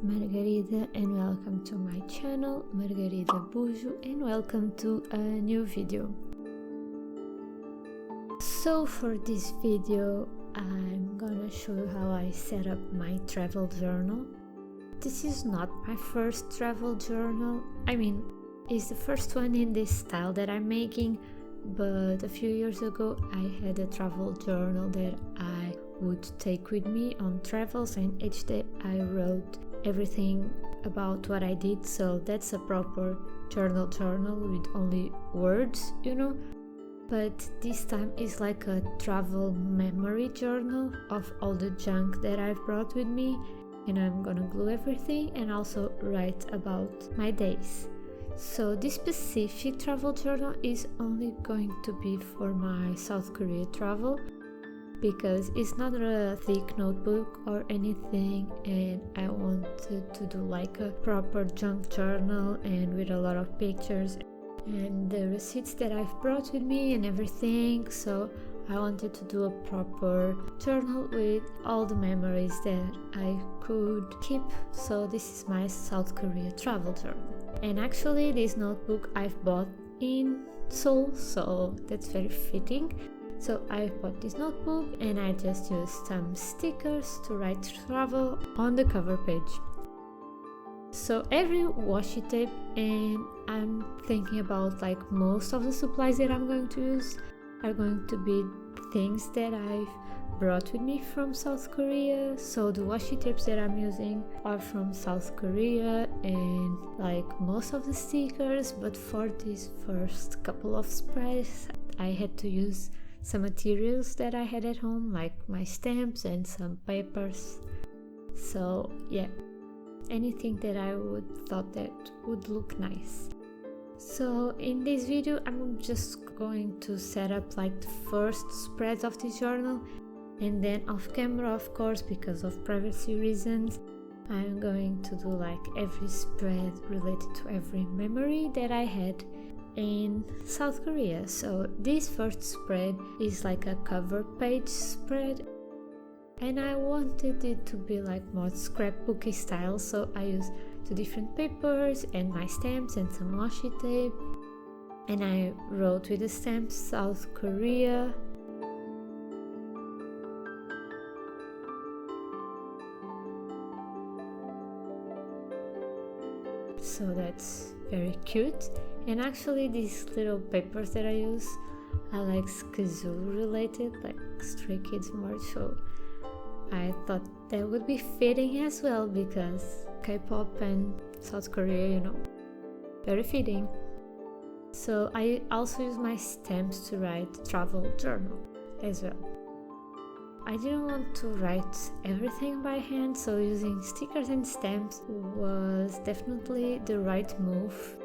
Margarida and welcome to my channel Margarida Bujo and welcome to a new video. So for this video I'm gonna show you how I set up my travel journal. This is not my first travel journal, it's the first one in this style that I'm making, but a few years ago I had a travel journal that I would take with me on travels, and each day I wrote everything about what I did, so that's a proper journal with only words, but this time is like a travel memory journal of all the junk that I've brought with me, and I'm gonna glue everything and also write about my days. So this specific travel journal is only going to be for my South Korea travel, because it's not a thick notebook or anything, and I wanted to do like a proper junk journal and with a lot of pictures and the receipts that I've brought with me and everything. So I wanted to do a proper journal with all the memories that I could keep. So this is my South Korea travel journal, and actually this notebook I've bought in Seoul, so that's very fitting. So I bought this notebook and I just used some stickers to write travel on the cover page. So every washi tape, and I'm thinking about like most of the supplies that I'm going to use are going to be things that I've brought with me from South Korea. So the washi tapes that I'm using are from South Korea, and like most of the stickers, but for these first couple of sprays I had to use some materials that I had at home, like my stamps and some papers. So yeah, anything that I would thought that would look nice. So in this video I'm just going to set up like the first spreads of this journal, and then off camera, of course, because of privacy reasons, I'm going to do like every spread related to every memory that I had in South Korea. So this first spread is like a cover page spread, and I wanted it to be like more scrapbooky style, so I used 2 different papers and my stamps and some washi tape, and I wrote with the stamp South Korea. So that's very cute. And actually these little papers that I use are like kazoo related, like Stray Kids merch, so I thought that would be fitting as well, because K-pop and South Korea, very fitting. So I also use my stamps to write travel journal as well. I didn't want to write everything by hand, so using stickers and stamps was definitely the right move.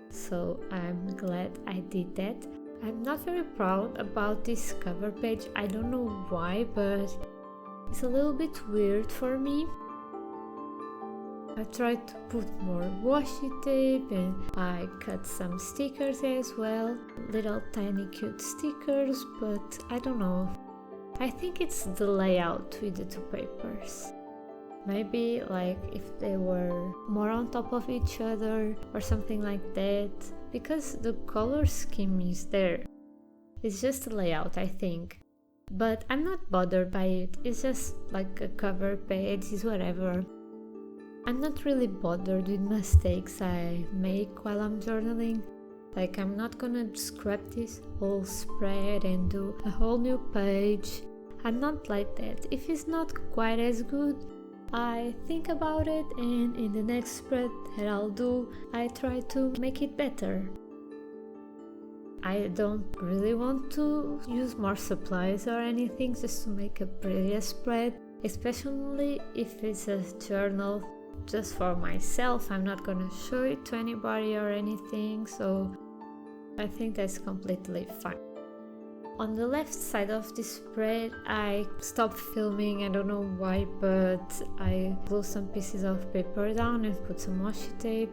So I'm glad I did that. I'm not very proud about this cover page. I don't know why, but it's a little bit weird for me. I tried to put more washi tape and I cut some stickers as well, little tiny cute stickers, but I don't know. I think it's the layout with the 2 papers. Maybe like if they were more on top of each other or something like that, because the color scheme is there. It's just a layout, I think. But I'm not bothered by it. It's just like a cover page, is whatever. I'm not really bothered with mistakes I make while I'm journaling. Like, I'm not gonna scrap this whole spread and do a whole new page. I'm not like that. If it's not quite as good, I think about it, and in the next spread that I'll do, I try to make it better. I don't really want to use more supplies or anything just to make a prettier spread, especially if it's a journal just for myself. I'm not gonna show it to anybody or anything, so I think that's completely fine. On the left side of this spread, I stopped filming, I don't know why, but I glued some pieces of paper down and put some washi tape.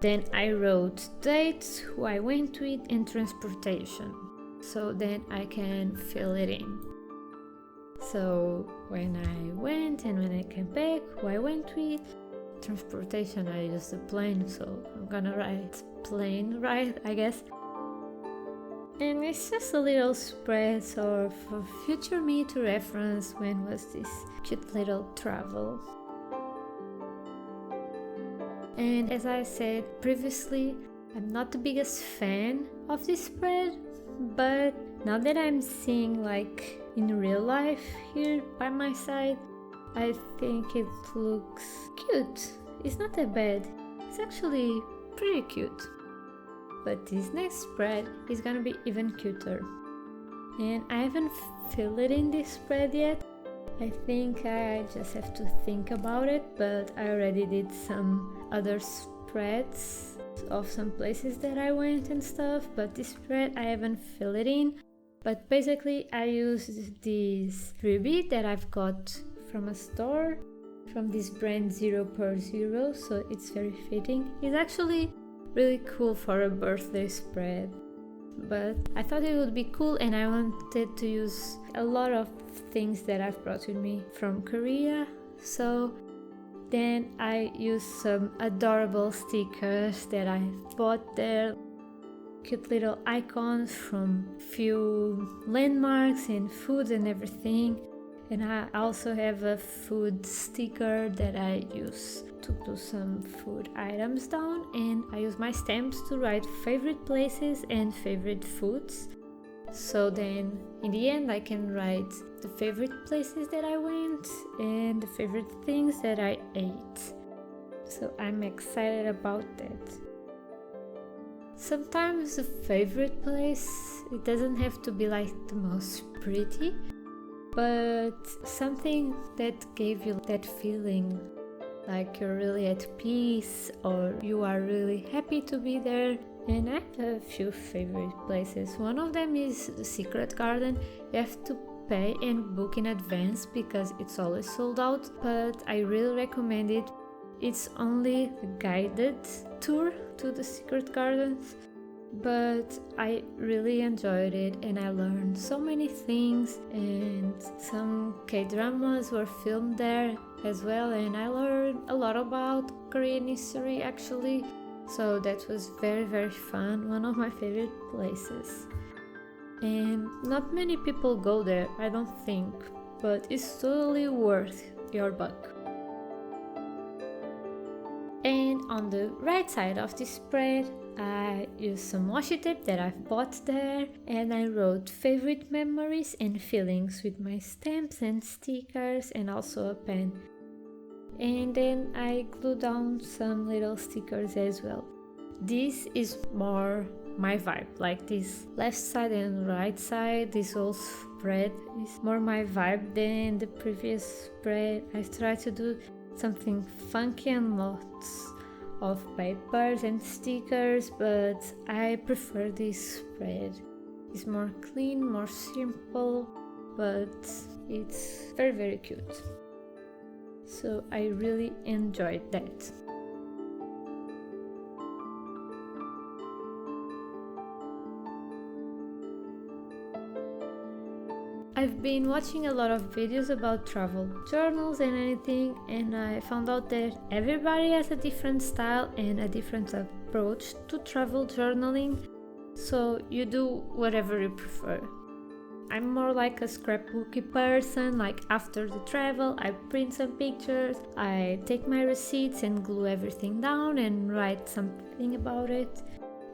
Then I wrote dates, who I went with, and transportation, so then I can fill it in. So when I went and when I came back, who I went with, transportation, I used the plane, so I'm gonna write plane ride, I guess. And it's just a little spread, so for future me to reference when was this cute little travel. And as I said previously, I'm not the biggest fan of this spread, but now that I'm seeing like in real life here by my side, I think it looks cute. It's not that bad. It's actually pretty cute. But this next spread is gonna be even cuter. And I haven't filled it in this spread yet. I think I just have to think about it, but I already did some other spreads of some places that I went and stuff, but this spread I haven't filled it in. But basically I used this freebie that I've got from a store, from this brand 0x0, so it's very fitting. It's actually really cool for a birthday spread, but I thought it would be cool and I wanted to use a lot of things that I've brought with me from Korea, so then I used some adorable stickers that I bought there, cute little icons from few landmarks and foods and everything. And I also have a food sticker that I use to do some food items down, and I use my stamps to write favorite places and favorite foods. So then in the end I can write the favorite places that I went and the favorite things that I ate. So I'm excited about that. Sometimes the favorite place, it doesn't have to be like the most pretty, but something that gave you that feeling like you're really at peace or you are really happy to be there. And I have a few favorite places. One of them is the Secret Garden. You have to pay and book in advance because it's always sold out, but I really recommend it. It's only a guided tour to the Secret Gardens, but I really enjoyed it and I learned so many things, and some K-dramas were filmed there as well, and I learned a lot about Korean history actually, so that was very fun, one of my favorite places. And not many people go there, I don't think, but it's totally worth your buck. And on the right side of this spread, I used some washi tape that I've bought there, and I wrote favorite memories and feelings with my stamps and stickers and also a pen. And then I glued down some little stickers as well. This is more my vibe, like this left side and right side, this whole spread is more my vibe than the previous spread. I tried to do something funky and lots of papers and stickers, but I prefer this spread. It's more clean, more simple, but it's very cute. So I really enjoyed that. I've been watching a lot of videos about travel journals and anything, and I found out that everybody has a different style and a different approach to travel journaling, so you do whatever you prefer. I'm more like a scrapbooky person, like after the travel I print some pictures, I take my receipts and glue everything down and write something about it,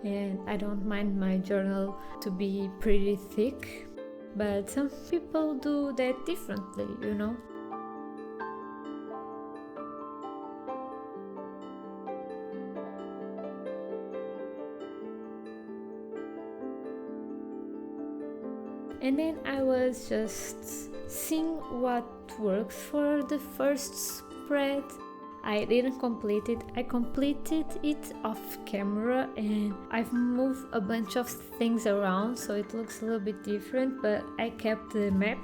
and I don't mind my journal to be pretty thick. But some people do that differently, you know? And then I was just seeing what works for the first spread. I didn't complete it. I completed it off camera and I've moved a bunch of things around so it looks a little bit different, but I kept the map,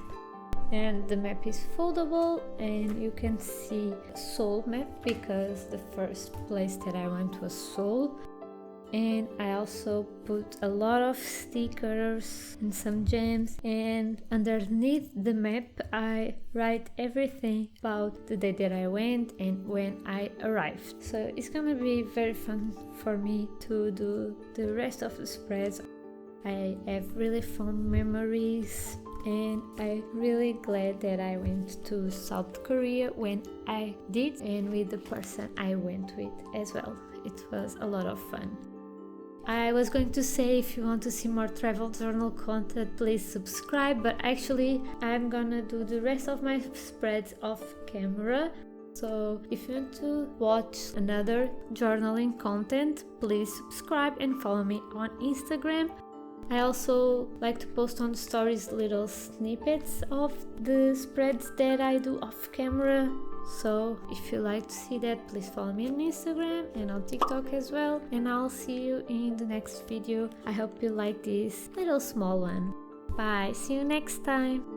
and the map is foldable and you can see Seoul map because the first place that I went was Seoul. and I also put a lot of stickers and some gems, and underneath the map I write everything about the day that I went and when I arrived. So it's gonna be very fun for me to do the rest of the spreads. I have really fond memories, and I'm really glad that I went to South Korea when I did, and with the person I went with as well. It was a lot of fun. I was going to say, if you want to see more travel journal content, please subscribe, but actually I'm gonna do the rest of my spreads off camera. So if you want to watch another journaling content, please subscribe and follow me on Instagram. I also like to post on stories little snippets of the spreads that I do off camera. So if you like to see that, please follow me on Instagram and on TikTok as well. And I'll see you in the next video. I hope you like this little small one. Bye, see you next time.